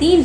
3,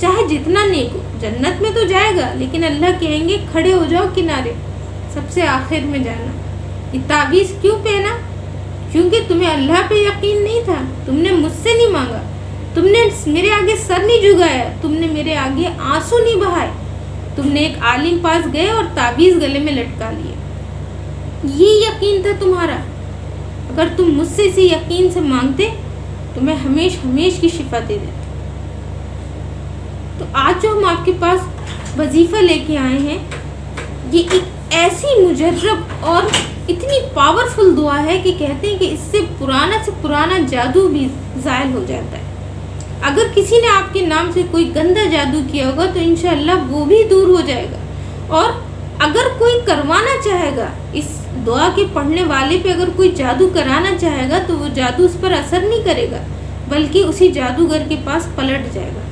چاہے جتنا نیک ہو، جنت میں تو جائے گا، لیکن اللہ کہیں گے کھڑے ہو جاؤ کنارے، سب سے آخر میں جانا۔ یہ تعویذ کیوں پہنا؟ کیونکہ تمہیں اللہ پہ یقین نہیں تھا، تم نے مجھ سے نہیں مانگا، تم نے میرے آگے سر نہیں جھکایا، تم نے میرے آگے آنسو نہیں بہائے، تم نے ایک عالم پاس گئے اور تعویذ گلے میں لٹکا لیے۔ یہ یقین تھا تمہارا۔ اگر تم مجھ سے اسی یقین سے مانگتے تو میں ہمیش کی شفا دے دیتا۔ تو آج جو ہم آپ کے پاس وظیفہ لے کے آئے ہیں، یہ ایک ایسی مجرب اور اتنی پاورفل دعا ہے کہ کہتے ہیں کہ اس سے پرانا جادو بھی زائل ہو جاتا ہے۔ اگر کسی نے آپ کے نام سے کوئی گندا جادو کیا ہوگا تو انشاءاللہ وہ بھی دور ہو جائے گا، اور اگر کوئی کروانا چاہے گا، اس دعا کے پڑھنے والے پہ اگر کوئی جادو کرانا چاہے گا تو وہ جادو اس پر اثر نہیں کرے گا، بلکہ اسی جادوگر کے پاس پلٹ جائے گا۔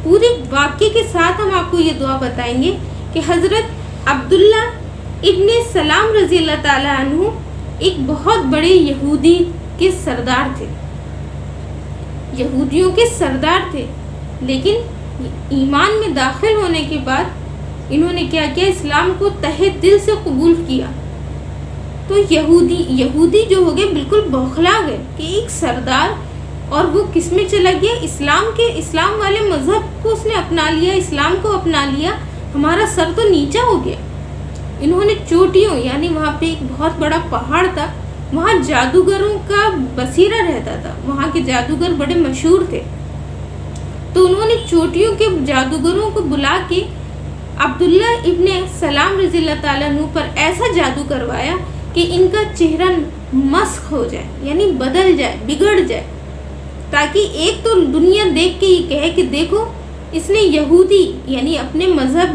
پورے واقعے کے ساتھ ہم آپ کو یہ دعا بتائیں گے کہ حضرت عبداللہ ابن سلام رضی اللہ تعالیٰ عنہ ایک بہت بڑے یہودی کے سردار تھے، یہودیوں کے سردار تھے، لیکن ایمان میں داخل ہونے کے بعد انہوں نے کیا کیا؟ اسلام کو تہہ دل سے قبول کیا۔ تو یہودی جو ہو گئے بالکل بوکھلا گئے کہ ایک سردار، اور وہ کس میں چلا گیا؟ اسلام والے مذہب کو اس نے اپنا لیا، اسلام کو اپنا لیا، ہمارا سر تو نیچا ہو گیا۔ انہوں نے چوٹیوں، یعنی وہاں پہ ایک بہت بڑا پہاڑ تھا، وہاں جادوگروں کا بسیرہ رہتا تھا، وہاں کے جادوگر بڑے مشہور تھے، تو انہوں نے چوٹیوں کے جادوگروں کو بلا کے عبداللہ ابن سلام رضی اللہ تعالیٰ عنہ پر ایسا جادو کروایا کہ ان کا چہرہ مسخ ہو جائے، یعنی بدل جائے، بگڑ جائے، تاکہ ایک تو دنیا دیکھ کے یہ کہے کہ دیکھو اس نے یہودی، یعنی اپنے مذہب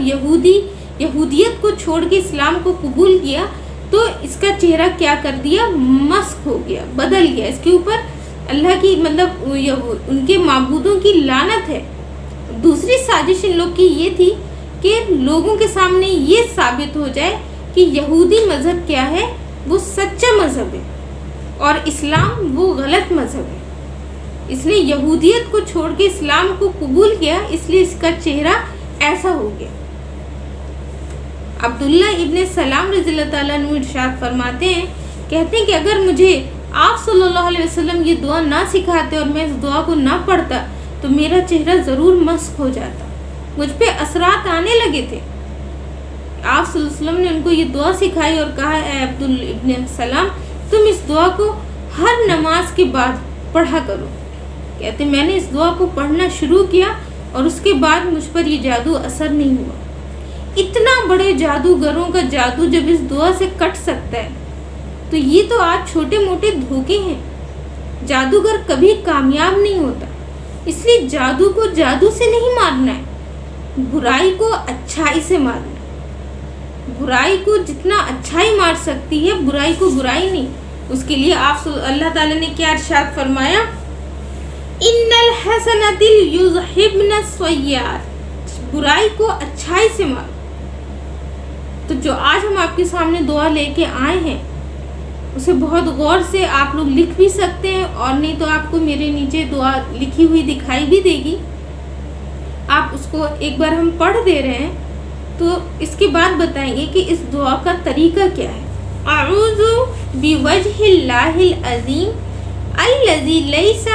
یہودیت کو چھوڑ کے اسلام کو قبول کیا، تو اس کا چہرہ کیا کر دیا؟ مسخ ہو گیا، بدل گیا، اس کے اوپر اللہ کی ان کے معبودوں کی لعنت ہے۔ دوسری سازش ان لوگ کی یہ تھی کہ لوگوں کے سامنے یہ ثابت ہو جائے کہ یہودی مذہب کیا ہے؟ وہ سچا مذہب ہے، اور اسلام وہ غلط مذہب ہے۔ اس نے یہودیت کو چھوڑ کے اسلام کو قبول کیا، اس لیے اس کا چہرہ ایسا ہو گیا۔ عبداللہ ابن سلام رضی اللہ تعالیٰ عنہ ارشاد فرماتے ہیں، کہتے ہیں کہ اگر مجھے آپ صلی اللہ علیہ وسلم یہ دعا نہ سکھاتے اور میں اس دعا کو نہ پڑھتا تو میرا چہرہ ضرور مسخ ہو جاتا، مجھ پہ اثرات آنے لگے تھے۔ آپ صلی اللہ علیہ وسلم نے ان کو یہ دعا سکھائی اور کہا، اے عبداللہ ابن سلام، تم اس دعا کو ہر نماز کے بعد پڑھا کرو۔ کہتے میں نے اس دعا کو پڑھنا شروع کیا اور اس کے بعد مجھ پر یہ جادو اثر نہیں ہوا۔ اتنا بڑے جادوگروں کا جادو جب اس دعا سے کٹ سکتا ہے تو یہ تو آج چھوٹے موٹے دھوکے ہیں۔ جادوگر کبھی کامیاب نہیں ہوتا، اس لیے جادو کو جادو سے نہیں مارنا ہے، برائی کو اچھائی سے مارنا ہے۔ برائی کو جتنا اچھائی مار سکتی ہے، برائی کو برائی نہیں۔ اس کے لیے اللہ تعالیٰ نے کیا ارشاد فرمایا؟ ان الحسنات یذہبن السیئات، برائی کو اچھائی سے مارو۔ تو جو آج ہم آپ کے سامنے دعا لے کے آئے ہیں، اسے بہت غور سے آپ لوگ لکھ بھی سکتے ہیں، اور نہیں تو آپ کو میرے نیچے دعا لکھی ہوئی دکھائی بھی دے گی، آپ اس کو ایک بار ہم پڑھ دے رہے ہیں، تو اس کے بعد بتائیں گے کہ اس دعا کا طریقہ کیا ہے۔ اعوذ بوجہ اللہ العظیم الذی لیس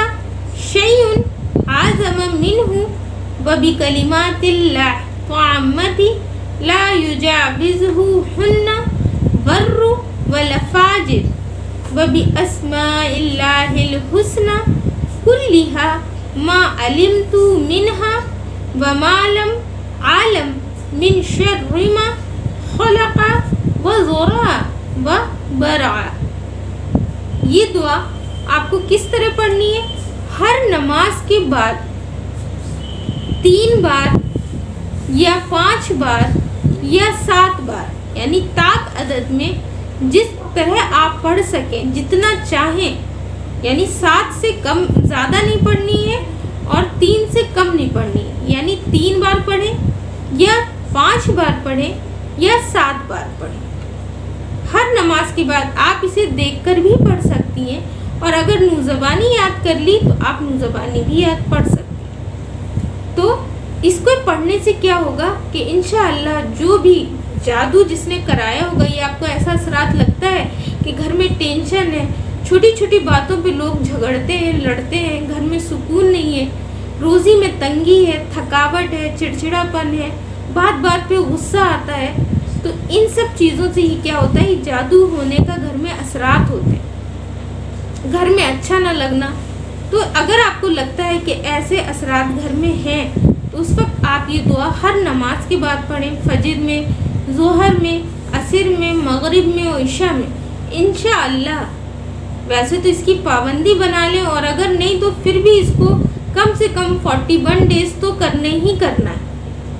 شیء اعظم منہ وبکلمات اللہ التامۃ لا یجاوزہن بر ولا فاجر وباسماء اللہ الحسنى كلها ما علمت منها وما لم عالم من شر ما خلق وزرع وبرع۔ یہ دعا آپ کو کس طرح پڑھنی ہے؟ ہر نماز کے بعد 3 بار یا 5 بار یا 7 بار، یعنی طاق عدد میں جس طرح آپ پڑھ سکیں، جتنا چاہیں، یعنی 7 سے کم زیادہ نہیں پڑھنی ہے اور 3 سے کم نہیں پڑھنی ہے، یعنی 3 بار پڑھیں یا 5 بار پڑھیں یا 7 بار پڑھیں۔ ہر نماز کے بعد آپ اسے دیکھ کر بھی پڑھ سکتی ہیں، اور اگر نو زبانی یاد کر لی تو آپ نو زبانی بھی یاد پڑھ سکتی ہیں۔ تو اس کو پڑھنے سے کیا ہوگا کہ انشاءاللہ جو بھی جادو جس نے کرایا ہوگا، یہ آپ کو ایسا اثرات لگتا ہے کہ گھر میں ٹینشن ہے، چھوٹی چھوٹی باتوں پہ لوگ جھگڑتے ہیں، لڑتے ہیں، گھر میں سکون نہیں ہے، روزی میں تنگی ہے، تھکاوٹ ہے، چڑچڑاپن ہے، بات بات پہ غصہ آتا ہے، تو ان سب چیزوں سے ہی کیا ہوتا ہے، جادو ہونے کا گھر میں اثرات ہوتے ہیں، گھر میں اچھا نہ لگنا۔ تو اگر آپ کو لگتا ہے کہ ایسے اثرات گھر میں ہیں تو اس وقت آپ یہ دعا ہر نماز کے بعد پڑھیں، فجر میں، ظہر میں، عصر میں، مغرب میں اور عشاء میں، انشاءاللہ۔ ویسے تو اس کی پابندی بنا لیں، اور اگر نہیں تو پھر بھی اس کو کم سے کم 41 ڈیز تو کرنے ہی کرنا ہے،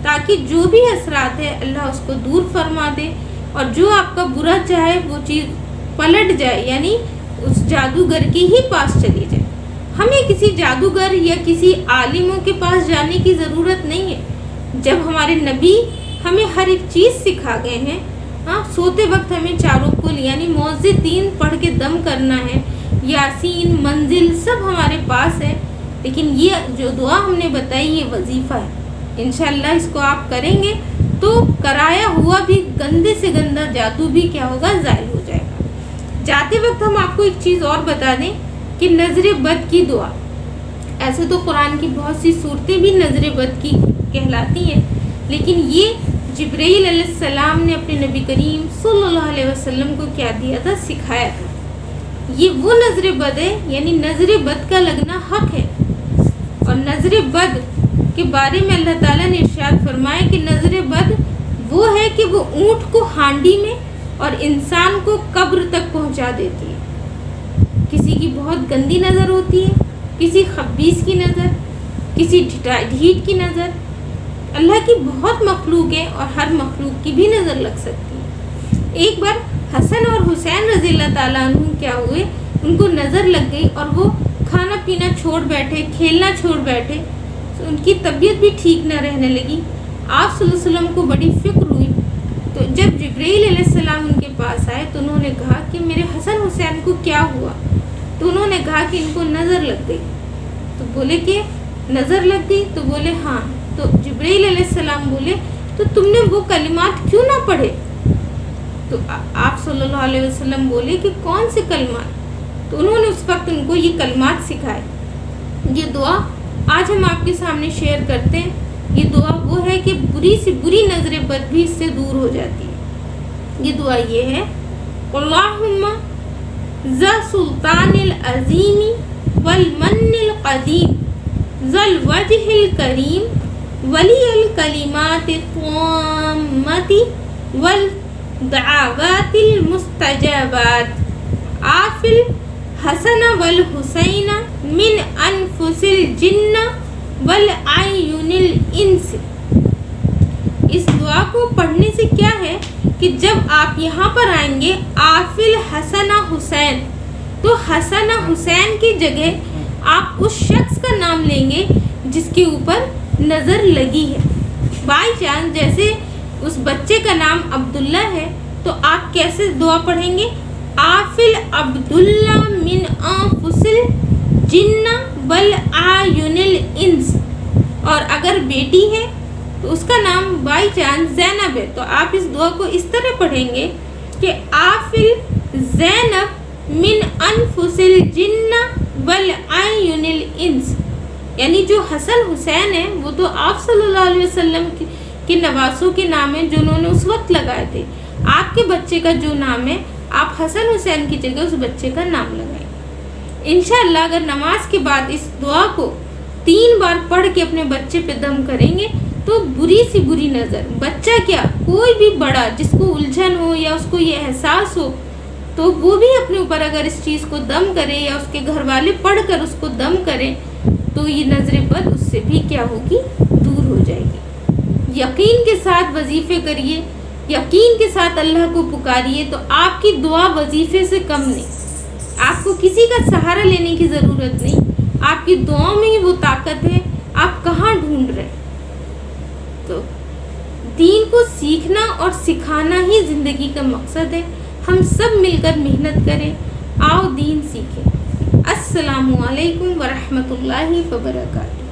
تاکہ جو بھی اثرات ہے اللہ اس کو دور فرما دے، اور جو آپ کا برا چاہے وہ چیز پلٹ جائے، یعنی اس جادوگر کے ہی پاس چلی جائے۔ ہمیں کسی جادوگر یا کسی عالموں کے پاس جانے کی ضرورت نہیں ہے۔ جب ہمارے نبی ہمیں ہر ایک چیز سکھا گئے ہیں، سوتے وقت ہمیں چاروں کل یعنی معوذتین پڑھ کے دم کرنا ہے، یاسین، منزل سب ہمارے پاس ہے، لیکن یہ جو دعا ہم نے بتائی یہ وظیفہ ہے۔ انشاءاللہ اس کو آپ کریں گے تو کرایا ہوا بھی گندے سے گندہ جادو بھی کیا ہوگا، زائل ہو جائے گا۔ جاتے وقت ہم آپ کو ایک چیز اور بتا دیں کہ نظر بد کی دعا، ایسے تو قرآن کی بہت سی صورتیں بھی نظر بد کی کہلاتی ہیں، لیکن یہ جبرائیل علیہ السلام نے اپنے نبی کریم صلی اللہ علیہ وسلم کو کیا دیا تھا، سکھایا تھا۔ یہ وہ نظر بد ہے، یعنی نظر بد کا لگنا حق ہے، اور نظر بد کے بارے میں اللہ تعالیٰ نے ارشاد فرمایا کہ نظر بد وہ ہے کہ وہ اونٹ کو ہانڈی میں اور انسان کو قبر تک پہنچا دیتی ہے۔ کسی کی بہت گندی نظر ہوتی ہے، کسی خبیث کی نظر، کسی ڈھیٹ کی نظر۔ اللہ کی بہت مخلوق ہے اور ہر مخلوق کی بھی نظر لگ سکتی ہے۔ ایک بار حسن اور حسین رضی اللہ تعالیٰ عنہ کیا ہوئے، ان کو نظر لگ گئی اور وہ کھانا پینا چھوڑ بیٹھے، کھیلنا چھوڑ بیٹھے، ان کی طبیعت بھی ٹھیک نہ رہنے لگی۔ آپ صلی اللہ علیہ وسلم کو بڑی فکر ہوئی، تو جب جبرائیل علیہ السلام ان کے پاس آئے تو انہوں نے کہا کہ میرے حسن حسین کو کیا ہوا؟ تو انہوں نے کہا کہ ان کو نظر لگ گئی۔ تو بولے کہ نظر لگ گئی؟ تو بولے ہاں۔ تو جبرائیل علیہ السلام بولے تو تم نے وہ کلمات کیوں نہ پڑھے؟ تو آپ صلی اللہ علیہ وسلم بولے کہ کون سے کلمات؟ تو انہوں نے اس وقت ان کو یہ کلمات سکھائے۔ یہ دعا آج ہم آپ کے سامنے شیئر کرتے ہیں۔ یہ دعا وہ ہے کہ بری سے بری نظر بد بھی اس سے دور ہو جاتی ہے۔ یہ دعا یہ ہے، اللہم ذا سلطان العظیم والمن القدیم ذا الوجہ الکریم ولی الکلمات الطامات والدعوات المستجابات آف الحسن والحسین من انفس الجن والعیون الانس۔ اس دعا کو پڑھنے سے کیا ہے کہ جب آپ یہاں پر آئیں گے آف الحسن حسین، تو حسن حسین کی جگہ آپ اس شخص کا نام لیں گے جس کے اوپر نظر لگی ہے۔ بائی چانس جیسے اس بچے کا نام عبداللہ ہے تو آپ کیسے دعا پڑھیں گے؟ آفل عبداللہ من انفس الجن والعیون الانس۔ اور اگر بیٹی ہے تو اس کا نام بائی چانس زینب ہے، تو آپ اس دعا کو اس طرح پڑھیں گے کہ آفل زینب من انفس الجن والعیون الانس۔ یعنی جو حسن حسین ہے وہ تو آپ صلی اللہ علیہ وسلم کے نواسوں کے نام ہیں جو انہوں نے اس وقت لگائے تھے۔ آپ کے بچے کا جو نام ہے آپ حسن حسین کی جگہ اس بچے کا نام لگائیں۔ انشاءاللہ اگر نماز کے بعد اس دعا کو 3 بار پڑھ کے اپنے بچے پہ دم کریں گے تو بری سی بری نظر، بچہ کیا کوئی بھی بڑا جس کو الجھن ہو یا اس کو یہ احساس ہو تو وہ بھی اپنے اوپر اگر اس چیز کو دم کرے یا اس کے گھر والے پڑھ کر اس کو دم کریں تو یہ نظر بد اس سے بھی کیا ہوگی، دور ہو جائے گی۔ یقین کے ساتھ وظیفے کریے، یقین کے ساتھ اللہ کو پکاریے، تو آپ کی دعا وظیفے سے کم نہیں۔ آپ کو کسی کا سہارا لینے کی ضرورت نہیں، آپ کی دعاؤں میں ہی وہ طاقت ہے۔ آپ کہاں ڈھونڈ رہے؟ تو دین کو سیکھنا اور سکھانا ہی زندگی کا مقصد ہے۔ ہم سب مل کر محنت کریں، آؤ دین سیکھیں۔ السلام علیکم ورحمۃ اللہ وبرکاتہ۔